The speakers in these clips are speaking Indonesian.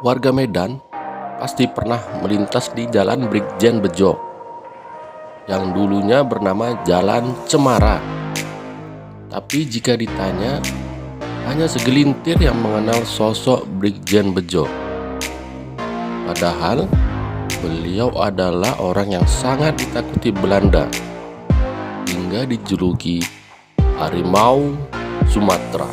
Warga Medan pasti pernah melintas di Jalan Brigjen Bejo yang dulunya bernama Jalan Cemara. Tapi jika ditanya, hanya segelintir yang mengenal sosok Brigjen Bejo. Padahal beliau adalah orang yang sangat ditakuti Belanda hingga dijuluki Harimau Sumatera.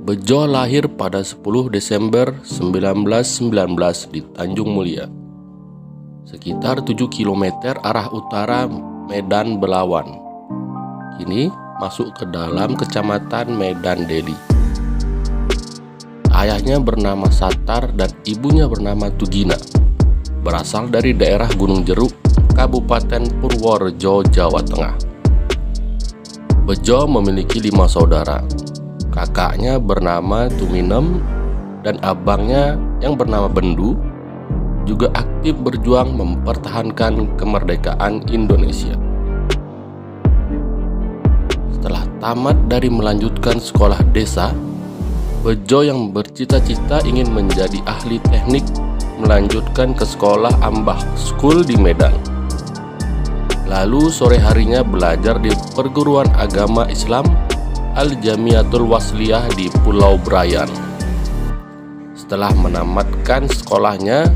Bejo lahir pada 10 Desember 1919 di Tanjung Mulia, sekitar 7 km arah utara Medan Belawan. Kini masuk ke dalam kecamatan Medan Deli. Ayahnya bernama Satar dan ibunya bernama Tugina, berasal dari daerah Gunung Jeruk, Kabupaten Purworejo, Jawa Tengah. Bejo memiliki 5 saudara. Kakaknya bernama Tuminem dan abangnya yang bernama Bendu juga aktif berjuang mempertahankan kemerdekaan Indonesia. Setelah tamat dari melanjutkan sekolah desa, Bejo yang bercita-cita ingin menjadi ahli teknik melanjutkan ke sekolah Ambah School di Medan. Lalu sore harinya belajar di perguruan agama Islam Al-Jamiatul Wasliyah di Pulau Brayan. Setelah menamatkan sekolahnya,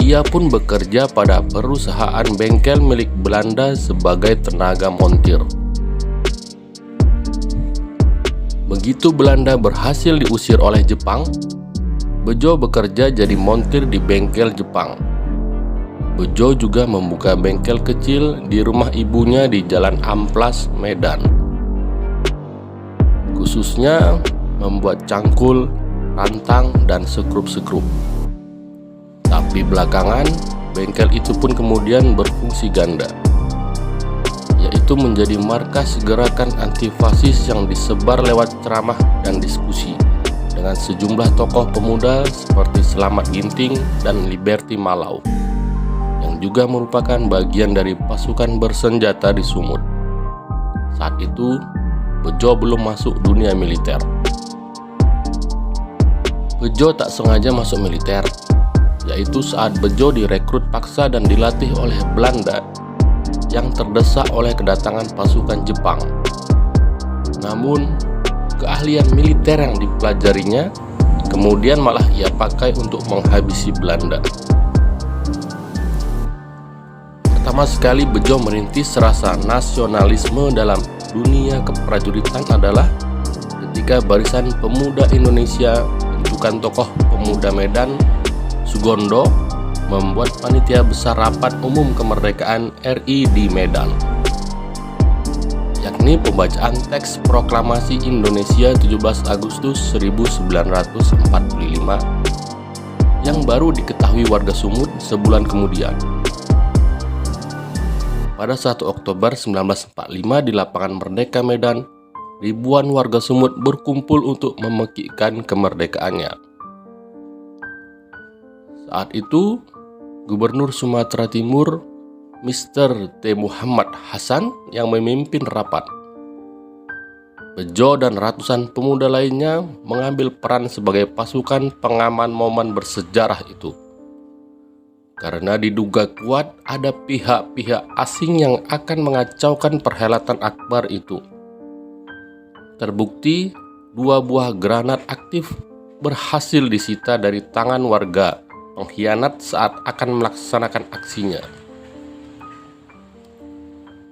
ia pun bekerja pada perusahaan bengkel milik Belanda sebagai tenaga montir. Begitu Belanda berhasil diusir oleh Jepang, Bejo bekerja jadi montir di bengkel Jepang. Bejo juga membuka bengkel kecil di rumah ibunya di Jalan Amplas, Medan. Khususnya membuat cangkul, rantang, dan sekrup-sekrup. Tapi belakangan, bengkel itu pun kemudian berfungsi ganda, yaitu menjadi markas gerakan anti-fasis yang disebar lewat ceramah dan diskusi dengan sejumlah tokoh pemuda seperti Slamet Ginting dan Liberty Malau, yang juga merupakan bagian dari pasukan bersenjata di Sumut. Saat itu, Bejo belum masuk dunia militer. Bejo tak sengaja masuk militer, yaitu saat Bejo direkrut paksa dan dilatih oleh Belanda yang terdesak oleh kedatangan pasukan Jepang. Namun, keahlian militer yang dipelajarinya kemudian malah ia pakai untuk menghabisi Belanda. Pertama sekali Bejo merintis rasa nasionalisme dalam dunia keprajuritan adalah ketika Barisan Pemuda Indonesia bentukan tokoh pemuda Medan, Sugondo, membuat panitia besar rapat umum kemerdekaan RI di Medan, yakni pembacaan teks proklamasi Indonesia 17 Agustus 1945 yang baru diketahui warga Sumut sebulan kemudian. Pada 1 Oktober 1945 di lapangan Merdeka Medan, ribuan warga Sumut berkumpul untuk memekikkan kemerdekaannya. Saat itu, Gubernur Sumatera Timur, Mr. T. Muhammad Hasan yang memimpin rapat. Bejo dan ratusan pemuda lainnya mengambil peran sebagai pasukan pengaman momen bersejarah itu, karena diduga kuat ada pihak-pihak asing yang akan mengacaukan perhelatan akbar itu. Terbukti 2 buah granat aktif berhasil disita dari tangan warga pengkhianat saat akan melaksanakan aksinya.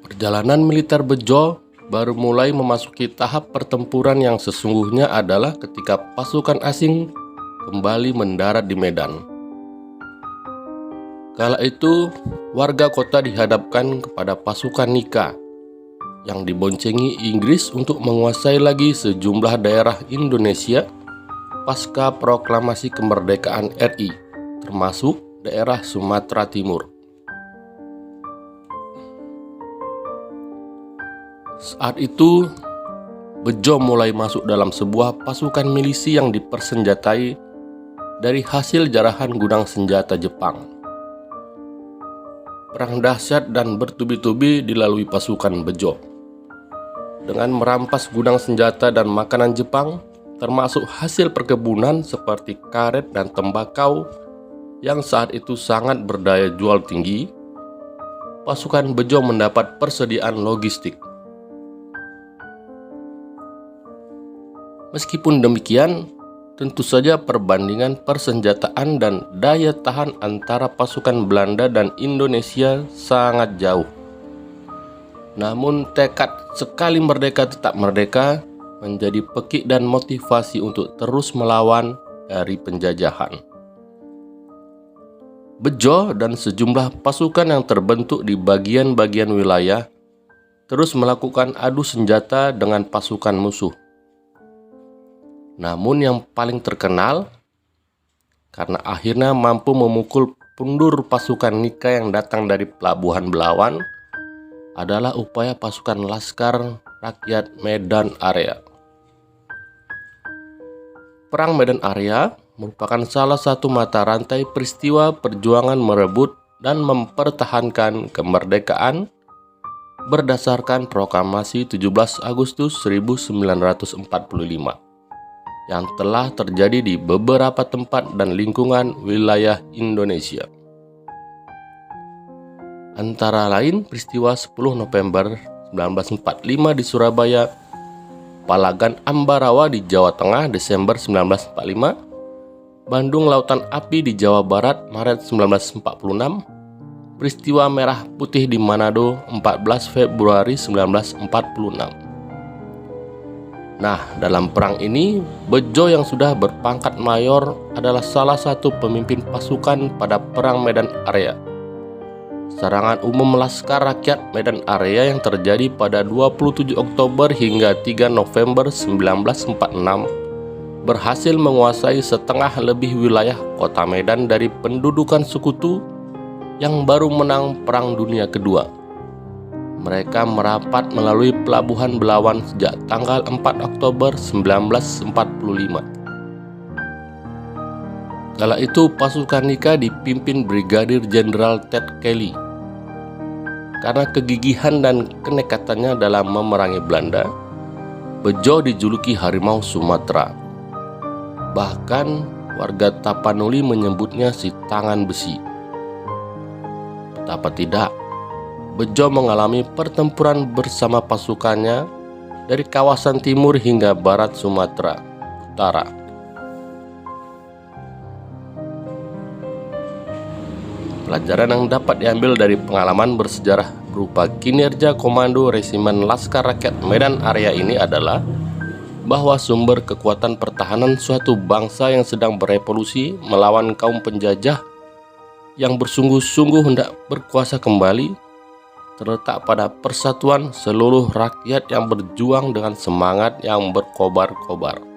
Perjalanan militer Bejo baru mulai memasuki tahap pertempuran yang sesungguhnya adalah ketika pasukan asing kembali mendarat di Medan. Kala itu, warga kota dihadapkan kepada pasukan Nika yang diboncengi Inggris untuk menguasai lagi sejumlah daerah Indonesia pasca proklamasi kemerdekaan RI, termasuk daerah Sumatera Timur. Saat itu, Bejo mulai masuk dalam sebuah pasukan milisi yang dipersenjatai dari hasil jarahan gudang senjata Jepang. Perang dahsyat dan bertubi-tubi dilalui pasukan Bejo. Dengan merampas gudang senjata dan makanan Jepang, termasuk hasil perkebunan seperti karet dan tembakau yang saat itu sangat berdaya jual tinggi, pasukan Bejo mendapat persediaan logistik. Meskipun demikian, tentu saja perbandingan persenjataan dan daya tahan antara pasukan Belanda dan Indonesia sangat jauh. Namun tekad sekali merdeka tetap merdeka menjadi pekik dan motivasi untuk terus melawan dari penjajahan. Bejo dan sejumlah pasukan yang terbentuk di bagian-bagian wilayah terus melakukan adu senjata dengan pasukan musuh. Namun yang paling terkenal karena akhirnya mampu memukul mundur pasukan Nika yang datang dari Pelabuhan Belawan adalah upaya pasukan Laskar Rakyat Medan Area. Perang Medan Area merupakan salah satu mata rantai peristiwa perjuangan merebut dan mempertahankan kemerdekaan berdasarkan Proklamasi 17 Agustus 1945 yang telah terjadi di beberapa tempat dan lingkungan wilayah Indonesia. Antara lain peristiwa 10 November 1945 di Surabaya, Palagan Ambarawa di Jawa Tengah Desember 1945, Bandung Lautan Api di Jawa Barat Maret 1946, peristiwa Merah Putih di Manado 14 Februari 1946. Nah, dalam perang ini, Bejo yang sudah berpangkat mayor adalah salah satu pemimpin pasukan pada Perang Medan Area. Serangan umum Laskar Rakyat Medan Area yang terjadi pada 27 Oktober hingga 3 November 1946 berhasil menguasai setengah lebih wilayah kota Medan dari pendudukan sekutu yang baru menang Perang Dunia Kedua. Mereka merapat melalui Pelabuhan Belawan sejak tanggal 4 Oktober 1945. Kala itu pasukan Nika dipimpin Brigadir Jenderal Ted Kelly. Karena kegigihan dan kenekatannya dalam memerangi Belanda, Bejo dijuluki Harimau Sumatera. Bahkan warga Tapanuli menyebutnya si tangan besi. Betapa tidak, Bejo mengalami pertempuran bersama pasukannya dari kawasan timur hingga barat Sumatera Utara. Pelajaran yang dapat diambil dari pengalaman bersejarah berupa kinerja Komando Resimen Laskar Rakyat Medan Area ini adalah bahwa sumber kekuatan pertahanan suatu bangsa yang sedang berevolusi melawan kaum penjajah yang bersungguh-sungguh hendak berkuasa kembali terletak pada persatuan seluruh rakyat yang berjuang dengan semangat yang berkobar-kobar.